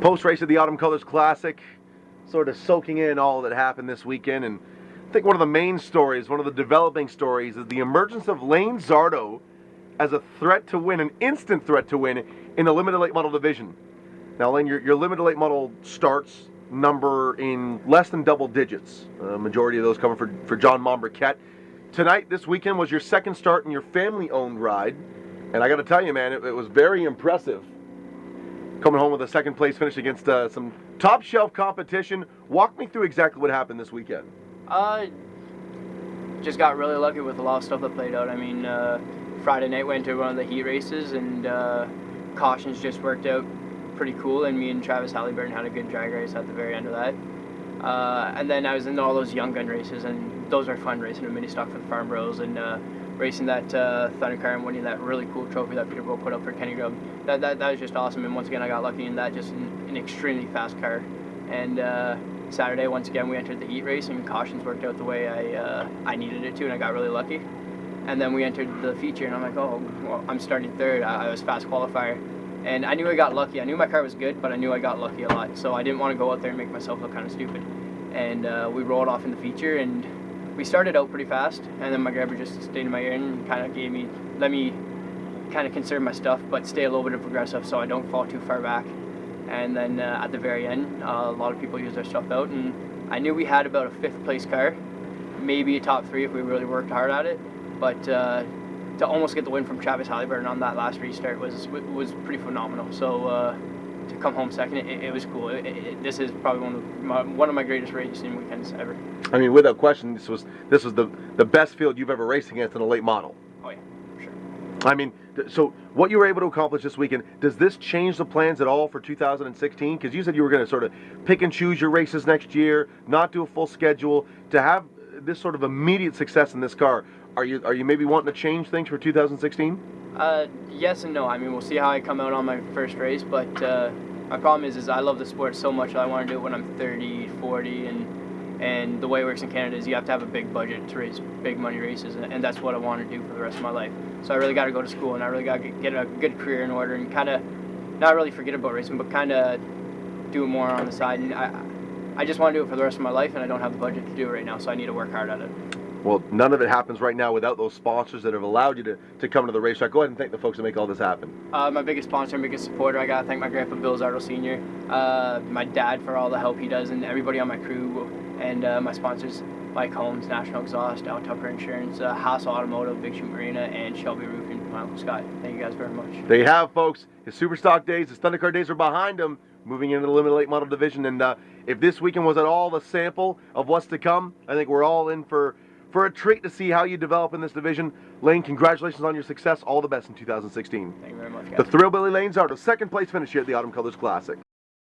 Post-race of the Autumn Colors Classic, sort of soaking in all that happened this weekend, and I think one of the main stories, one of the developing stories, is the emergence of Lane Zardo as a threat to win, an instant threat to win in the limited late model division. Now, Lane, your limited late model starts number in less than double digits. Majority of those coming for John Monbriquette. Tonight, this weekend, was your second start in your family-owned ride, and I got to tell you, man, it was very impressive. Coming home with a second place finish against some top shelf competition. Walk me through exactly what happened this weekend. Just got really lucky with a lot of stuff that played out. I mean, Friday night went to one of the heat races, and cautions just worked out pretty cool, and me and Travis Halliburton had a good drag race at the very end of that. And then I was in all those young gun races, and those are fun, racing a mini stock for the Farm Bros, and racing that Thunder car and winning that really cool trophy that Peterborough put up for Kenny Grubb. That was just awesome, and once again I got lucky in that, just an extremely fast car. And Saturday, once again, we entered the heat race, and cautions worked out the way I needed it to, and I got really lucky. And then we entered the feature, and I'm like, oh, well, I'm starting third. I was fast qualifier, and I knew I got lucky. I knew my car was good, but I knew I got lucky a lot, so I didn't want to go out there and make myself look kind of stupid. And we rolled off in the feature, and we started out pretty fast, and then my driver just stayed in my ear and kind of let me kind of conserve my stuff, but stay a little bit progressive so I don't fall too far back. And then at the very end, a lot of people use their stuff out, and I knew we had about a 5th place car, maybe a top 3 if we really worked hard at it, but to almost get the win from Travis Halliburton on that last restart was pretty phenomenal. So to come home second, it was cool. This is probably one of my greatest racing weekends ever. I mean, without question, this was the best field you've ever raced against in a late model. Oh yeah, for sure. I mean, so what you were able to accomplish this weekend, does this change the plans at all for 2016? Because you said you were going to sort of pick and choose your races next year, not do a full schedule. To have this sort of immediate success in this car, are you maybe wanting to change things for 2016? Yes and no. I mean, we'll see how I come out on my first race, but my problem is I love the sport so much that I want to do it when I'm 30, 40, and the way it works in Canada is you have to have a big budget to race big money races, and that's what I want to do for the rest of my life. So I really got to go to school, and I really got to get a good career in order, and kind of not really forget about racing, but kind of do more on the side. And I just want to do it for the rest of my life, and I don't have the budget to do it right now, so I need to work hard at it. Well, none of it happens right now without those sponsors that have allowed you to come to the racetrack. Go ahead and thank the folks that make all this happen. My biggest sponsor, biggest supporter, I gotta thank my grandpa Bill Zardo Sr., my dad for all the help he does, and everybody on my crew, and my sponsors, Mike Holmes, National Exhaust, Al Tucker Insurance, Haas Automotive, Big Shoot Marina, and Shelby Roofing, my Uncle Scott. Thank you guys very much. There you have, folks. His Superstock days, his Thundercar days are behind him, moving into the limited late model division. And if this weekend was at all the sample of what's to come, I think we're all in for a treat to see how you develop in this division. Lane, congratulations on your success. All the best in 2016. Thank you very much, guys. The Thrillbilly Lane Zardo, second place finish here at the Autumn Colors Classic.